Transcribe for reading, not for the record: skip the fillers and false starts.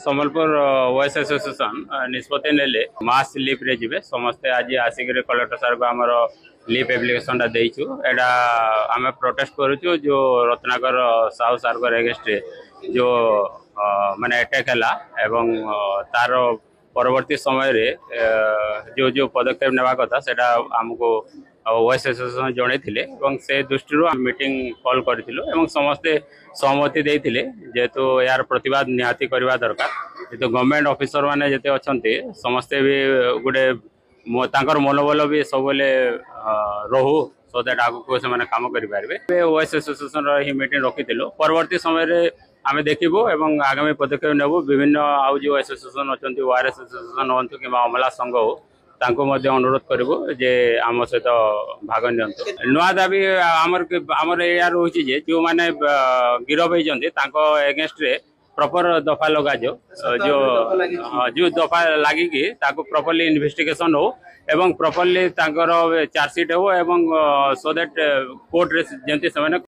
Sambalpur voice association निष्पत्ति नेले मास leave रे जिवे समस्ते आज आसिक कलेक्टर सर को आमर लीव एप्लिकेशन टा देइछु एडा आमे प्रोटेस्ट करूछु जो रत्नाकर साहू सर को अगेंस्ट जो माने अटैक हला एवं तार परवर्ती समय रे जो जो पदक्षेप नेवा कथा सेटा हमको वॉइस एसोसिएशन जणैथिले एवं से दृष्टि मीटिंग कॉल करथिलु एवं समस्ते सहमति देइथिले जेतु यार प्रतिवाद निहाती करबा दरकार जेतु गवर्नमेंट ऑफिसर माने जेते अछंती समस्ते भी गुडे तांकर मनोबल भी सबले रहू सो दैट आगु से माने काम करि पारबे वॉइस एसोसिएशन रो ही मीटिंग रखिथिलु परवर्ती समय रे आमे देखिबो एवं आगामी पदक्षेप नेबो विभिन्न आउ जो एसोसिएशन अछंती वार एसोसिएशन होंतु कि अमला संघ हो तांको मध्य अनुरोध करिवो जे आम सहित भाग नियंतु नुआ दाबी आमर या रही जे जो माने गिरफ होइजंती तांको एगेंस्ट रे प्रॉपर दफा लगा जो दफा लागी कि ताको प्रॉपर्ली इन्वेस्टिगेशन हो एवं प्रॉपर्ली तांकर चार्जशीट हो एवं सो दैट कोर्ट रे जेंती से